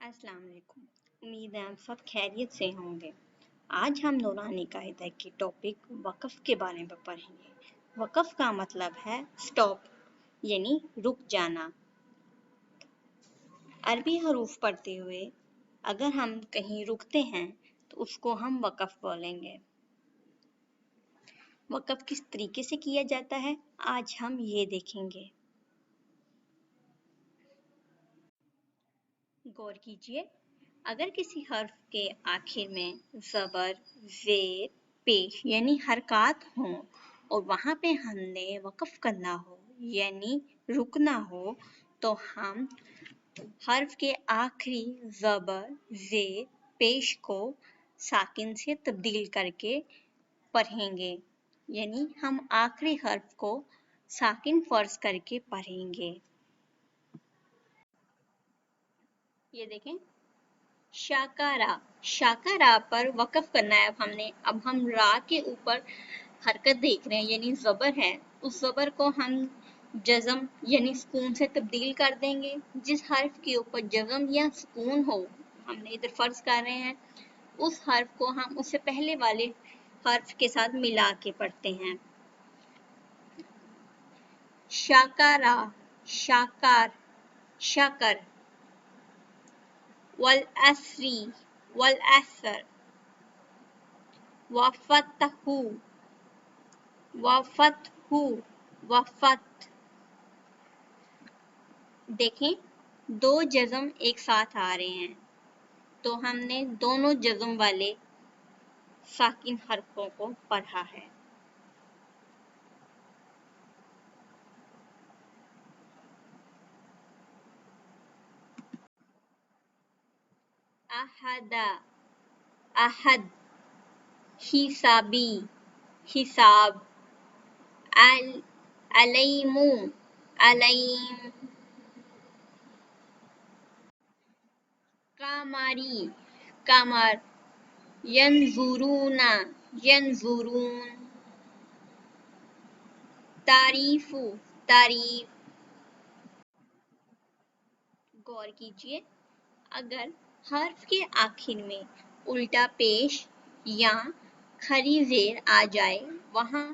अस्सलाम वालेकुम। उम्मीद है आप सब खैरियत से होंगे। आज हम नूरानी कायदा के टॉपिक वक़्फ़ के बारे में पढ़ेंगे। वक़्फ़ का मतलब है स्टॉप यानी रुक जाना। अरबी हरूफ पढ़ते हुए अगर हम कहीं रुकते हैं तो उसको हम वक़्फ़ बोलेंगे। वक़्फ़ किस तरीके से किया जाता है आज हम ये देखेंगे। गौर कीजिए, अगर किसी हर्फ के आखिर में ज़बर, ज़ेर, पेश यानी हरकत हों और वहाँ पे हमने वक़्फ़ करना हो यानी रुकना हो तो हम हर्फ के आखिरी ज़बर, ज़ेर, पेश को साकिन से तब्दील करके पढ़ेंगे यानी हम आखिरी हर्फ को साकिन फर्ज करके पढ़ेंगे। ये देखें, शाकारा, शाकारा पर वक़्फ़ करना है अब हम रा के ऊपर हरकत देख रहे हैं यानी ज़बर है, उस ज़बर को हम जज़म यानी सुकून से तब्दील कर देंगे। जिस हर्फ के ऊपर जज़म या सुकून हो, हमने इधर फर्ज कर रहे हैं, उस हर्फ को हम उससे पहले वाले हर्फ के साथ मिला के पढ़ते हैं। शाकारा, शाकार, शकर, वल असरी, वल असर, वफ़तहू, वफ़तहू, वफ़त। देखें, दो जज़म एक साथ आ रहे हैं तो हमने दोनों जज़म वाले साकिन हरफों को पढ़ा है। अहदा, अहद, हिसाबी, हिसाब, अलैमु, अलैम, कामारी, कामर, यंजुरूना, यंजुरून, तारीफु, तारीफ। गौर कीजिए, अगर हर्फ के आखिर में उल्टा पेश या खरी ज़ेर आ जाए वहाँ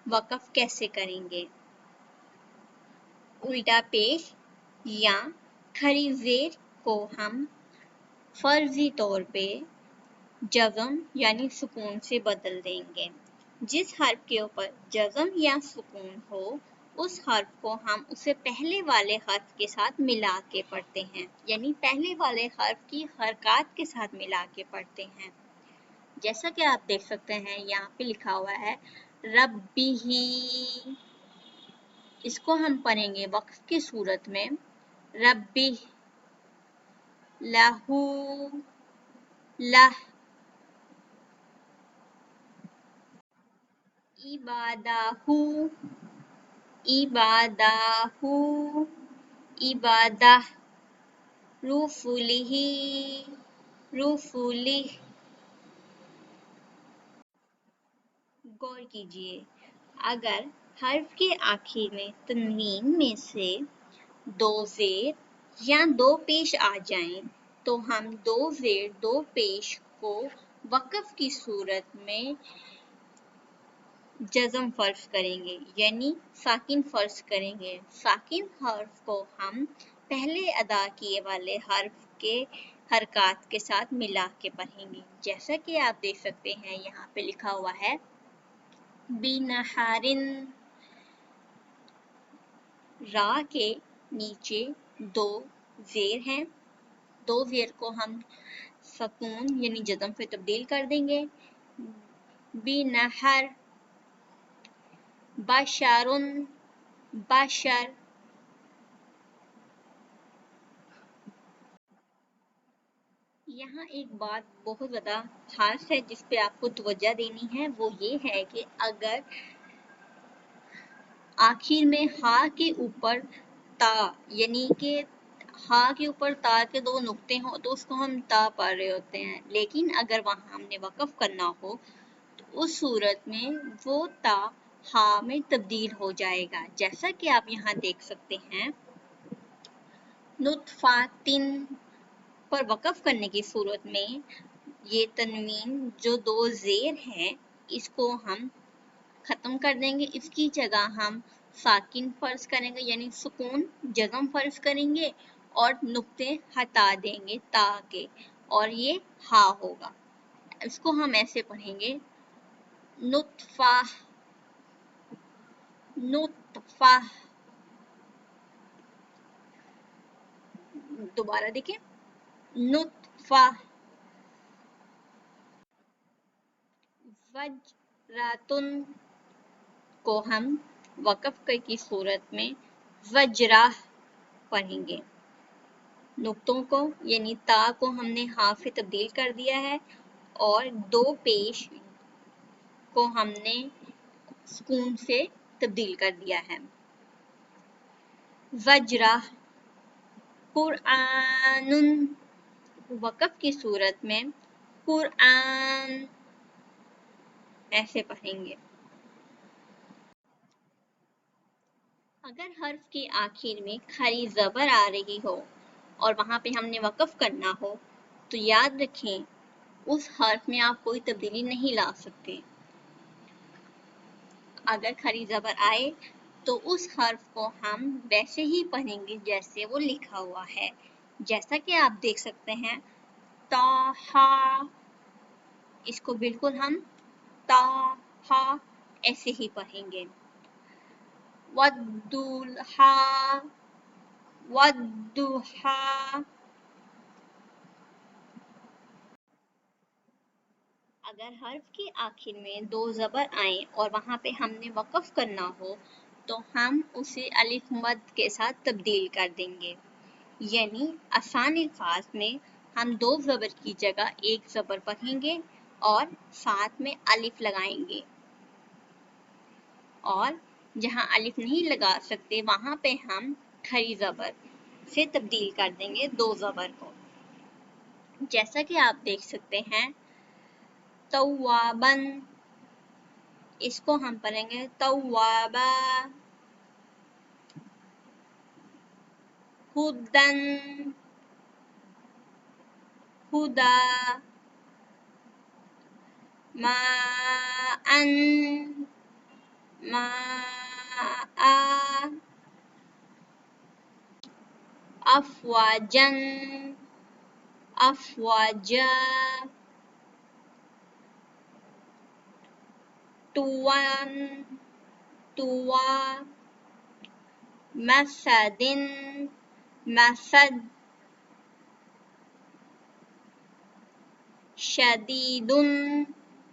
वक़्फ़ कैसे करेंगे। उल्टा पेश या खरी ज़ेर को हम फर्जी तौर पे जज़म यानी सुकून से बदल देंगे। जिस हर्फ के ऊपर जज़म या सुकून हो उस हर्फ को हम उससे पहले वाले हर्फ के साथ मिला के पढ़ते हैं यानी पहले वाले हर्फ की हरकत के साथ मिला के पढ़ते हैं। जैसा कि आप देख सकते हैं यहाँ पे लिखा हुआ है रब्बिही, इसको हम पढ़ेंगे वक़्फ़ की सूरत में रब्बी, लहू, लह, इबादाहू, इबादाहू, इबादाह, रुफुलिही, रुफुलिह। गौर कीजिए, अगर हर्फ के आखिर में तनवीन में से दो ज़ेर या दो पेश आ जाएं तो हम दो ज़ेर दो पेश को वक़्फ़ की सूरत में जज़म फर्ज करेंगे यानी साकिन फर्ज करेंगे। साकिन हर्फ को हम पहले अदा किए वाले हर्फ के हरकत के साथ मिला के पढ़ेंगे। जैसा कि आप देख सकते हैं यहाँ पे लिखा हुआ है बिनहारिन, रा के नीचे दो ज़ेर हैं, दो ज़ेर को हम सुकून यानी जज़म पे तब्दील कर देंगे। बिनहर, बशरुन, बशर। यहाँ एक बात बहुत ज़्यादा खास है जिस पे आपको तवज्जो देनी है, वो ये है कि अगर आखिर में हा के ऊपर ता यानी कि हा के ऊपर ता के दो नुक्ते हों तो उसको हम ता पढ़ रहे होते हैं, लेकिन अगर वहाँ हमने वक़्फ़ करना हो तो उस सूरत में वो ता हा में तब्दील हो जाएगा। जैसा कि आप यहाँ देख सकते हैं नुत्फ़ातिन, पर वक़फ़ करने की सूरत में ये तनवीन जो दो ज़ेर हैं इसको हम ख़त्म कर देंगे। इसकी जगह हम साकिन फ़र्ज़ करेंगे यानी सुकून जज़म फ़र्ज़ करेंगे और नुक्ते हटा देंगे ता के और ये हा होगा। इसको हम ऐसे पढ़ेंगे नुत्फ़ा नुत्फ़ा। दोबारा देखें नुत्फ़ा। वज्रातुन को हम वक़फ़ की सूरत में वज्रा पढ़ेंगे। नुक्तों को यानी ता को हमने हा से तब्दील कर दिया है और दो पेश को हमने सुकून से तब्दील कर दिया है। वज्रा। कुरआनुन वक़फ़ की सूरत में कुरआन ऐसे पढ़ेंगे। अगर हर्फ के आखिर में खड़ी ज़बर आ रही हो और वहाँ पे हमने वक़फ़ करना हो तो याद रखें उस हर्फ में आप कोई तब्दीली नहीं ला सकते। अगर खड़ी ज़बर आए तो उस हर्फ को हम वैसे ही पढ़ेंगे जैसे वो लिखा हुआ है। जैसा कि आप देख सकते हैं ताहा, इसको बिल्कुल हम ताहा ऐसे ही पढ़ेंगे। वद्दुहा वद्दुहा। अगर हर्फ के आखिर में दो ज़बर आए और वहाँ पे हमने वक़फ़ करना हो तो हम उसे अलिफ मद के साथ तब्दील कर देंगे। यानी आसान अल्फाज में हम दो ज़बर की जगह एक ज़बर पढ़ेंगे और साथ में अलिफ लगाएंगे और जहाँ अलिफ नहीं लगा सकते वहाँ पे हम खड़ी ज़बर से तब्दील कर देंगे दो ज़बर को। जैसा कि आप देख सकते हैं तव्वाबन, इसको हम पढ़ेंगे तव्वाबा। हुदन हुदा। माअन माआ। अफ़वाजन अफ़वाजा। तुवन तुवा। मसदिन मसद। शदीदुन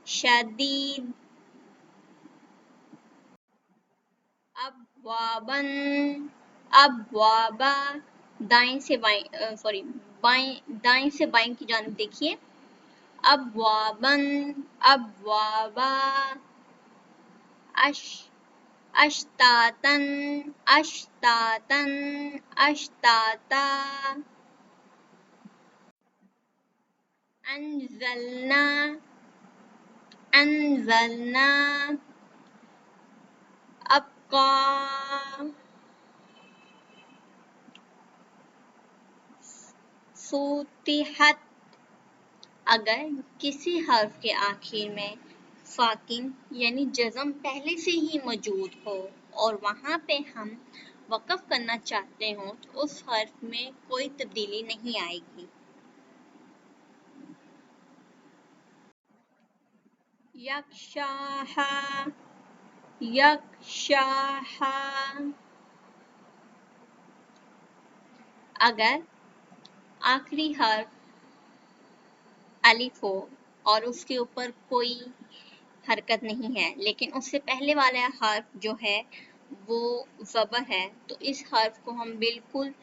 शदीद। अब्वाबन अब्वाबा। दाएं से बाएं दाएं से बाएं की जानिब देखिए अब्वाबन अब्वाबा। अश अश्तातन अश्तातन अश्ताता। अंज़लना अंज़लना। अब्का फूतिहत। अगर किसी हर्फ के आखिर में साकिन यानी जज़म पहले से ही मौजूद हो और वहाँ पे हम वक़फ़ करना चाहते हो तो उस हर्फ में कोई तब्दीली नहीं आएगी। यक्शाहा यक्शाहा। अगर आखिरी हर्फ अलिफ हो और उसके ऊपर कोई हरकत नहीं है लेकिन उससे पहले वाला हर्फ जो है वो ज़बर है तो इस हर्फ को हम बिल्कुल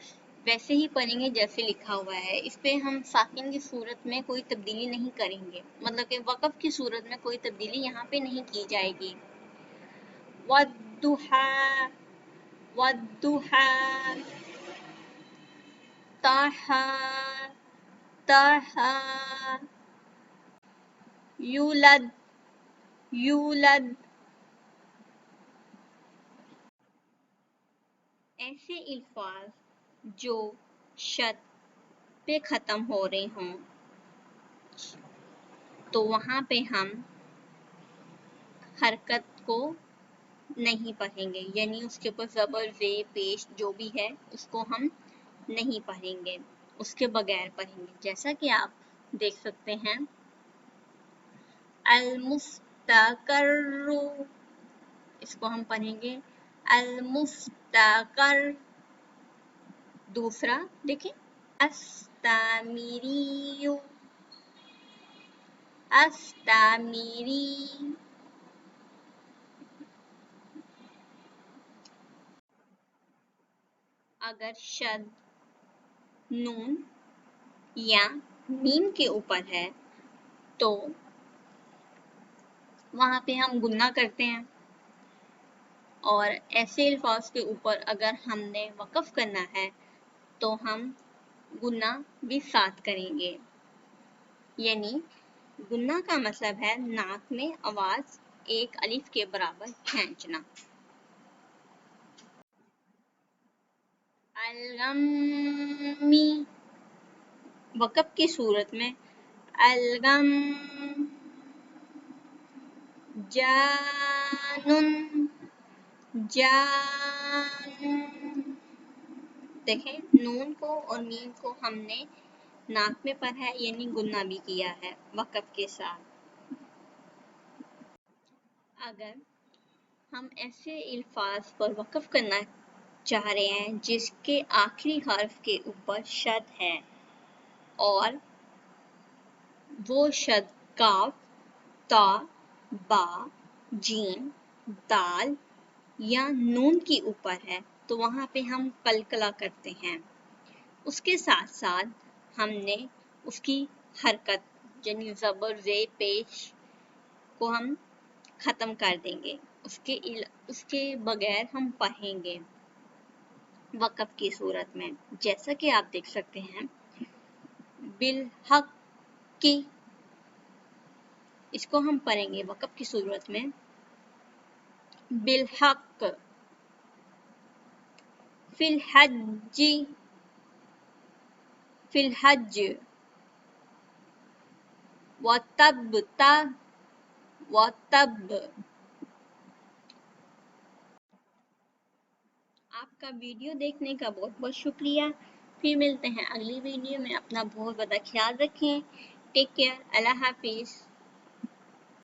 वैसे ही पढ़ेंगे जैसे लिखा हुआ है। इस पे हम साकिन की सूरत में कोई तब्दीली नहीं करेंगे, मतलब कि वक़फ़ की सूरत में कोई तब्दीली यहाँ पे नहीं की जाएगी। वद्दुहा वद्दुहा। ताहा ताहा। यूलद यूलद। ऐसे अल्फाज जो शद पे खत्म हो रहे हों तो वहां पे हम हरकत को नहीं पढ़ेंगे, यानी उसके ऊपर ज़बर वे पेश जो भी है उसको हम नहीं पढ़ेंगे, उसके बगैर पढ़ेंगे। जैसा कि आप देख सकते हैं अल मुस्तक़र्रु, इसको हम पढ़ेंगे अल मुस्तक़र। दूसरा देखें अस्तामिरियु, अस्तामिरी। अगर शद नून या मीम के ऊपर है तो वहां पे हम गुन्ना करते हैं, और ऐसे अल्फाज के ऊपर अगर हमने वक़फ़ करना है तो हम गुन्ना भी साथ करेंगे। यानी गुन्ना का मतलब है नाक में आवाज एक अलिफ के बराबर खींचना। अलगम्मी, वक़फ़ की सूरत में अलगम। जानून, जान। देखें नून को और मीम को हमने नाक में पढ़ा है, यानी गुन्ना भी किया है वक़फ़ के साथ। अगर हम ऐसे अल्फाज पर वक़फ़ करना चाह रहे हैं जिसके आखिरी हर्फ के ऊपर शद है और वो शद काफ, ता, बा, जीम, दाल या नून के ऊपर है तो वहां पे हम कलकला करते हैं। उसके साथ साथ हमने उसकी हरकत यानी ज़बर ज़े पेश को हम खत्म कर देंगे, उसके बगैर हम पढ़ेंगे वक़फ़ की सूरत में। जैसा कि आप देख सकते हैं बिलहक की, इसको हम पढ़ेंगे वक़फ़ की सूरत में बिलहक। Fill Hajji, fill हज्ज। वतबता, वतब। आपका वीडियो देखने का बहुत बहुत शुक्रिया। फिर मिलते हैं अगली वीडियो में। अपना बहुत ज़्यादा ख्याल रखें। Take care. अल्लाह हाफिज़।